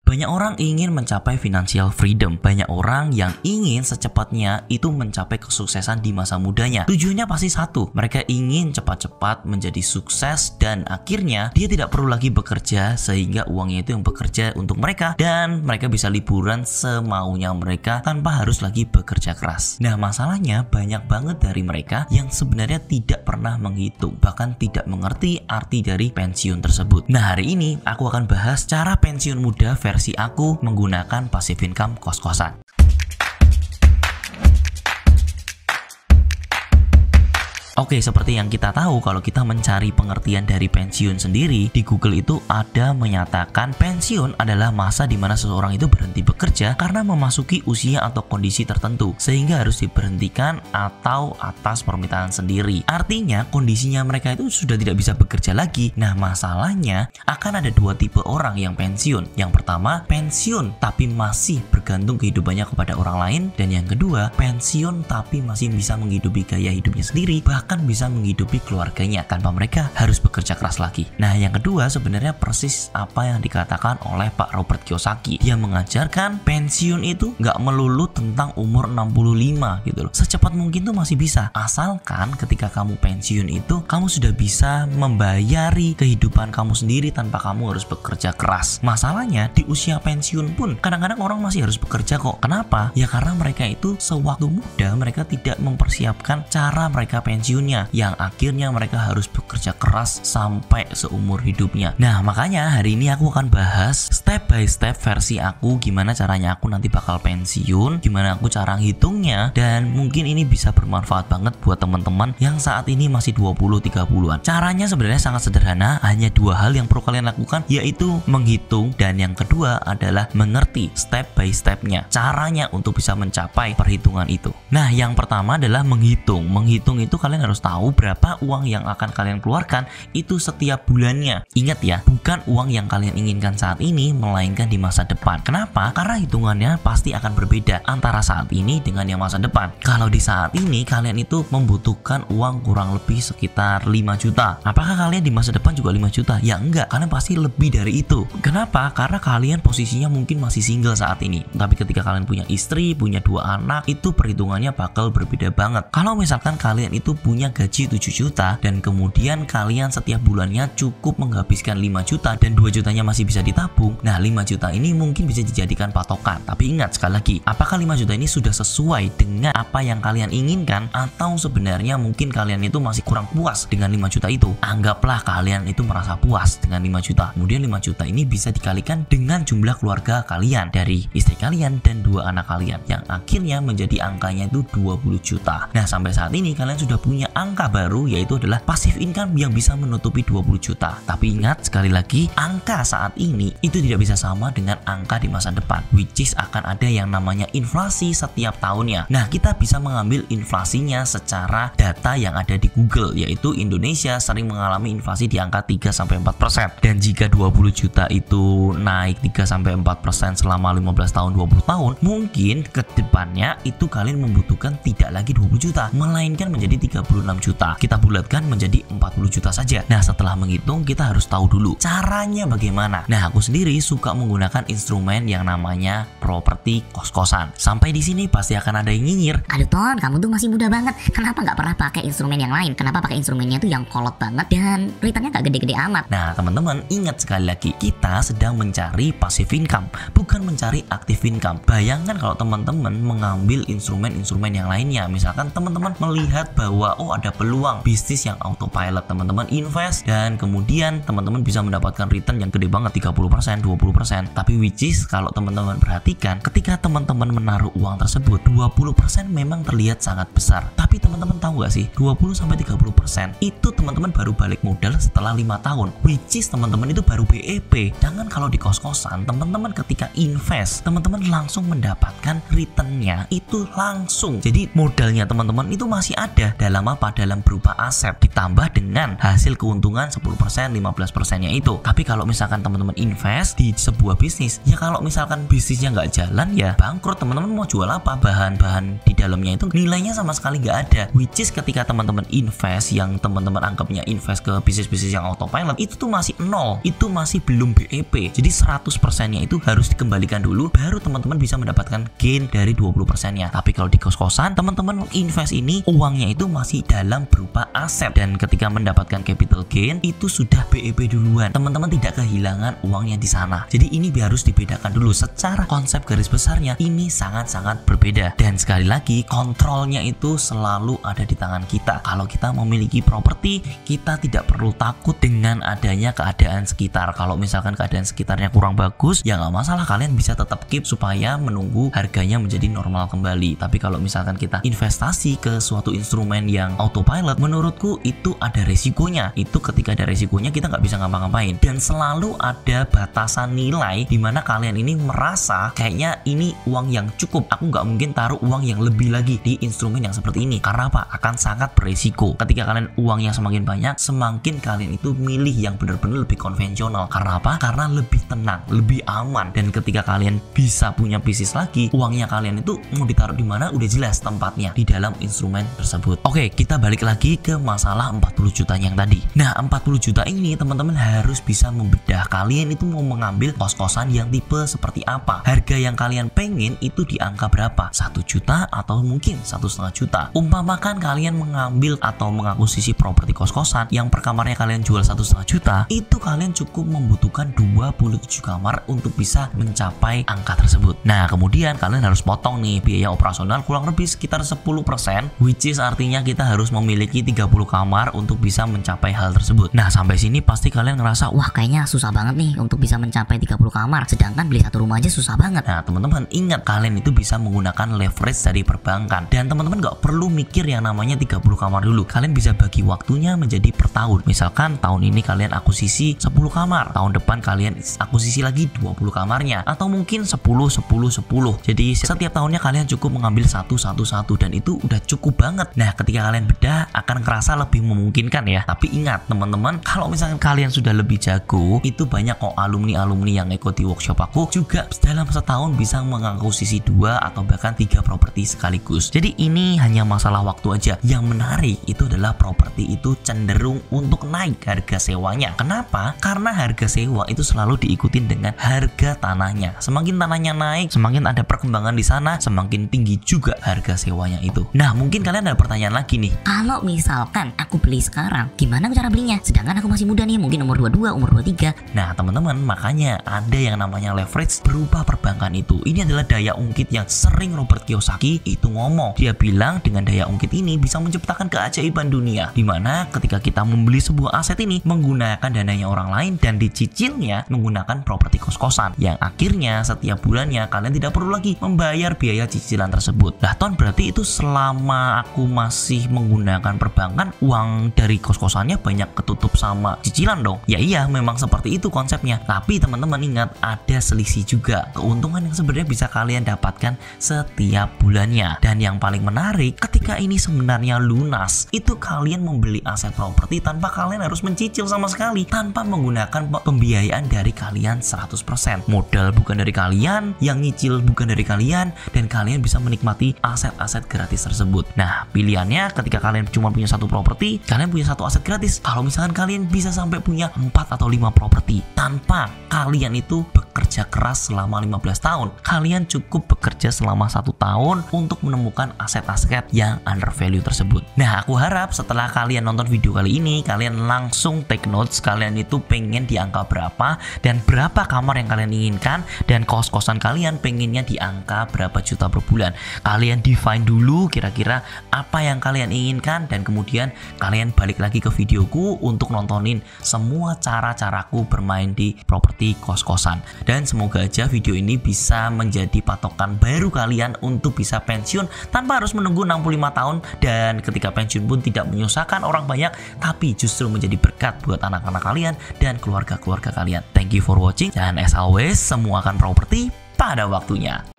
Banyak orang ingin mencapai financial freedom. Banyak orang yang ingin secepatnya itu mencapai kesuksesan di masa mudanya. Tujuannya pasti satu, mereka ingin cepat-cepat menjadi sukses dan akhirnya dia tidak perlu lagi bekerja sehingga uangnya itu yang bekerja untuk mereka dan mereka bisa liburan semaunya mereka tanpa harus lagi bekerja keras. Nah, masalahnya banyak banget dari mereka yang sebenarnya tidak pernah menghitung, bahkan tidak mengerti arti dari pensiun tersebut. Nah, hari ini aku akan bahas cara pensiun muda versi aku menggunakan passive income kos-kosan. Oke, seperti yang kita tahu, kalau kita mencari pengertian dari pensiun sendiri, di Google itu ada menyatakan pensiun adalah masa di mana seseorang itu berhenti bekerja karena memasuki usia atau kondisi tertentu, sehingga harus diberhentikan atau atas permintaan sendiri. Artinya, kondisinya mereka itu sudah tidak bisa bekerja lagi. Nah, masalahnya akan ada dua tipe orang yang pensiun. Yang pertama, pensiun tapi masih bergantung kehidupannya kepada orang lain. Dan yang kedua, pensiun tapi masih bisa menghidupi gaya hidupnya sendiri, bahkan bisa menghidupi keluarganya tanpa mereka harus bekerja keras lagi. Nah, yang kedua sebenarnya persis apa yang dikatakan oleh Pak Robert Kiyosaki. Dia mengajarkan pensiun itu nggak melulu tentang umur 65 gitu loh. Secepat mungkin tuh masih bisa, asalkan ketika kamu pensiun itu kamu sudah bisa membayari kehidupan kamu sendiri tanpa kamu harus bekerja keras. Masalahnya di usia pensiun pun kadang-kadang orang masih harus bekerja kok. Kenapa? Ya karena mereka itu sewaktu muda mereka tidak mempersiapkan cara mereka pensiun, yang akhirnya mereka harus bekerja keras sampai seumur hidupnya. Nah, makanya hari ini aku akan bahas step by step versi aku gimana caranya aku nanti bakal pensiun, gimana aku cara ngitungnya, dan mungkin ini bisa bermanfaat banget buat teman-teman yang saat ini masih 20-30an. Caranya sebenarnya sangat sederhana, hanya dua hal yang perlu kalian lakukan, yaitu menghitung dan yang kedua adalah mengerti step by stepnya, caranya untuk bisa mencapai perhitungan itu. Nah, yang pertama adalah menghitung. Menghitung itu kalian harus tahu berapa uang yang akan kalian keluarkan itu setiap bulannya. Ingat ya, bukan uang yang kalian inginkan saat ini, melainkan di masa depan. Kenapa? Karena hitungannya pasti akan berbeda antara saat ini dengan yang masa depan. Kalau di saat ini kalian itu membutuhkan uang kurang lebih sekitar 5 juta. Apakah kalian di masa depan juga 5 juta? Ya enggak, kalian pasti lebih dari itu. Kenapa? Karena kalian posisinya mungkin masih single saat ini. Tapi ketika kalian punya istri, punya 2 anak, itu perhitungannya bakal berbeda banget. Kalau misalkan kalian itu punya gaji 7 juta dan kemudian kalian setiap bulannya cukup menghabiskan 5 juta dan 2 jutanya masih bisa ditabung. Nah, 5 juta ini mungkin bisa dijadikan patokan. Tapi ingat sekali lagi, apakah 5 juta ini sudah sesuai dengan apa yang kalian inginkan atau sebenarnya mungkin kalian itu masih kurang puas dengan 5 juta itu? Anggaplah kalian itu merasa puas dengan 5 juta. Kemudian 5 juta ini bisa dikalikan dengan jumlah keluarga kalian dari istri kalian dan 2 anak kalian yang akhirnya menjadi angkanya itu 20 juta. Nah, sampai saat ini kalian sudah punya angka baru, yaitu adalah passive income yang bisa menutupi 20 juta. Tapi ingat sekali lagi, angka saat ini itu tidak bisa sama dengan angka di masa depan, which is akan ada yang namanya inflasi setiap tahunnya. Nah, kita bisa mengambil inflasinya secara data yang ada di Google, yaitu Indonesia sering mengalami inflasi di angka 3-4%. Dan jika 20 juta itu naik 3-4% selama 15 tahun, 20 tahun, mungkin ke depannya itu kalian membutuhkan tidak lagi 20 juta, melainkan menjadi 36 juta. Kita bulatkan menjadi 40 juta saja. Nah, setelah menghitung kita harus tahu dulu caranya bagaimana. Nah, aku sendiri suka menggunakan instrumen yang namanya properti kos-kosan. Sampai di sini pasti akan ada yang nyinyir, "Aduh Ton, kamu tuh masih muda banget. Kenapa nggak pernah pakai instrumen yang lain? Kenapa pakai instrumennya tuh yang kolot banget dan returnnya nggak gede-gede amat?" Nah, teman-teman ingat sekali lagi, kita sedang mencari passive income, bukan mencari active income. Bayangkan kalau teman-teman mengambil instrumen-instrumen yang lainnya. Misalkan teman-teman melihat bahwa ada peluang bisnis yang autopilot, teman-teman invest dan kemudian teman-teman bisa mendapatkan return yang gede banget, 30%, 20%. Tapi which is kalau teman-teman perhatikan, ketika teman-teman menaruh uang tersebut, 20% memang terlihat sangat besar. Tapi teman-teman tahu gak sih, 20-30% itu teman-teman baru balik modal setelah 5 tahun, which is teman-teman itu baru BEP. Jangan kalau di kos-kosan, teman-teman ketika invest, teman-teman langsung mendapatkan returnnya itu langsung. Jadi modalnya teman-teman itu masih ada dalam bersama apa dalam berupa aset ditambah dengan hasil keuntungan 10%, 15%-nya itu. Tapi kalau misalkan teman-teman invest di sebuah bisnis, ya kalau misalkan bisnisnya nggak jalan ya bangkrut. Teman-teman mau jual apa? Bahan-bahan di dalamnya itu nilainya sama sekali nggak ada. Which is ketika teman-teman invest yang teman-teman anggapnya invest ke bisnis-bisnis yang autopilot, itu tuh masih nol, itu masih belum BEP. Jadi 100%-nya itu harus dikembalikan dulu, baru teman-teman bisa mendapatkan gain dari 20%-nya. Tapi kalau di kos-kosan, teman-teman invest ini uangnya itu masih dalam berupa aset, dan ketika mendapatkan capital gain itu sudah BEP duluan. Teman-teman tidak kehilangan uangnya di sana. Jadi ini harus dibedakan dulu. Secara konsep garis besarnya ini sangat-sangat berbeda. Dan sekali lagi, kontrolnya itu selalu ada di tangan kita. Kalau kita memiliki properti, kita tidak perlu takut dengan adanya keadaan sekitar. Kalau misalkan keadaan sekitarnya kurang bagus, ya nggak masalah, kalian bisa tetap keep supaya menunggu harganya menjadi normal kembali. Tapi kalau misalkan kita investasi ke suatu instrumen yang autopilot, menurutku itu ada resikonya. Itu ketika ada resikonya kita nggak bisa ngapa-ngapain, dan selalu ada batasan nilai di mana kalian ini merasa kayaknya ini uang yang cukup, aku nggak mungkin taruh uang yang lebih lagi di instrumen yang seperti ini. Karena apa? Akan sangat beresiko. Ketika kalian uangnya semakin banyak, semakin kalian itu milih yang benar-benar lebih konvensional. Karena apa? Karena lebih tenang, lebih aman. Dan ketika kalian bisa punya bisnis lagi, uangnya kalian itu mau ditaruh di mana udah jelas tempatnya, di dalam instrumen tersebut. Oke, kita balik lagi ke masalah 40 juta yang tadi. Nah, 40 juta ini teman-teman harus bisa membedah kalian itu mau mengambil kos-kosan yang tipe seperti apa. Harga yang kalian pengen itu di angka berapa? 1 juta atau mungkin 1,5 juta. Umpamakan kalian mengambil atau mengakuisisi properti kos-kosan yang per kamarnya kalian jual 1,5 juta, itu kalian cukup membutuhkan 27 kamar untuk bisa mencapai angka tersebut. Nah, kemudian kalian harus potong nih biaya operasional kurang lebih sekitar 10%, which is artinya kita harus memiliki 30 kamar untuk bisa mencapai hal tersebut. Nah, sampai sini pasti kalian ngerasa, Wah, kayaknya susah banget nih untuk bisa mencapai 30 kamar, sedangkan beli satu rumah aja susah banget. nah teman-teman ingat, kalian itu bisa menggunakan leverage dari perbankan, dan teman-teman nggak perlu mikir yang namanya 30 kamar dulu. Kalian bisa bagi waktunya menjadi per tahun. Misalkan tahun ini kalian akuisisi 10 kamar, tahun depan kalian akuisisi lagi 20 kamarnya, atau mungkin 10, 10, 10. Jadi setiap tahunnya kalian cukup mengambil 1, 1, 1, dan itu udah cukup banget. Nah, ketika kalian bedah akan kerasa lebih memungkinkan ya. Tapi ingat teman-teman, kalau misalkan kalian sudah lebih jago, itu banyak kok alumni-alumni yang ikut di workshop aku juga dalam setahun bisa mengakuisisi 2 atau bahkan 3 properti sekaligus. Jadi ini hanya masalah waktu aja. Yang menarik itu adalah properti itu cenderung untuk naik harga sewanya. Kenapa? Karena harga sewa itu selalu diikutin dengan harga tanahnya. Semakin tanahnya naik, semakin ada perkembangan di sana, semakin tinggi juga harga sewanya itu. Nah, mungkin kalian ada pertanyaan lagi nih. Kalau misalkan aku beli sekarang, gimana cara belinya? Sedangkan aku masih muda nih, mungkin umur 22, umur 23. Nah, teman-teman, makanya ada yang namanya leverage berupa perbankan itu. Ini adalah daya ungkit yang sering Robert Kiyosaki itu ngomong. Dia bilang dengan daya ungkit ini bisa menciptakan keajaiban dunia, dimana ketika kita membeli sebuah aset ini menggunakan dananya orang lain dan dicicilnya menggunakan properti kos-kosan, yang akhirnya setiap bulannya kalian tidak perlu lagi membayar biaya cicilan tersebut. Nah, ton berarti itu selama aku masih menggunakan perbankan, uang dari kos-kosannya banyak ketutup sama cicilan dong. Ya iya, memang seperti itu konsepnya. Tapi teman-teman ingat, ada selisih juga keuntungan yang sebenarnya bisa kalian dapatkan setiap bulannya. Dan yang paling menarik, ketika ini sebenarnya lunas, itu kalian membeli aset properti tanpa kalian harus mencicil sama sekali, tanpa menggunakan pembiayaan dari kalian 100%. Modal bukan dari kalian, yang nyicil bukan dari kalian, dan kalian bisa menikmati aset-aset gratis tersebut. Nah, pilihannya ketika kalian cuma punya satu properti, kalian punya satu aset gratis. Kalau misalkan kalian bisa sampai punya 4 atau 5 properti tanpa kalian itu bekerja keras selama 15 tahun, kalian cukup bekerja selama 1 tahun untuk menemukan aset-aset yang under value tersebut. Nah, aku harap setelah kalian nonton video kali ini, kalian langsung take notes, kalian itu pengen di angka berapa, dan berapa kamar yang kalian inginkan, dan kos-kosan kalian pengennya di angka berapa juta per bulan. Kalian define dulu kira-kira apa yang kalian inginkan, dan kemudian kalian balik lagi ke videoku untuk nontonin semua cara-caraku bermain di properti kos-kosan. Dan semoga aja video ini bisa menjadi patokan baru kalian untuk bisa pensiun tanpa harus menunggu 65 tahun, dan ketika pensiun pun tidak menyusahkan orang banyak, tapi justru menjadi berkat buat anak-anak kalian dan keluarga-keluarga kalian. Thank you for watching, dan as always, semua akan properti pada waktunya.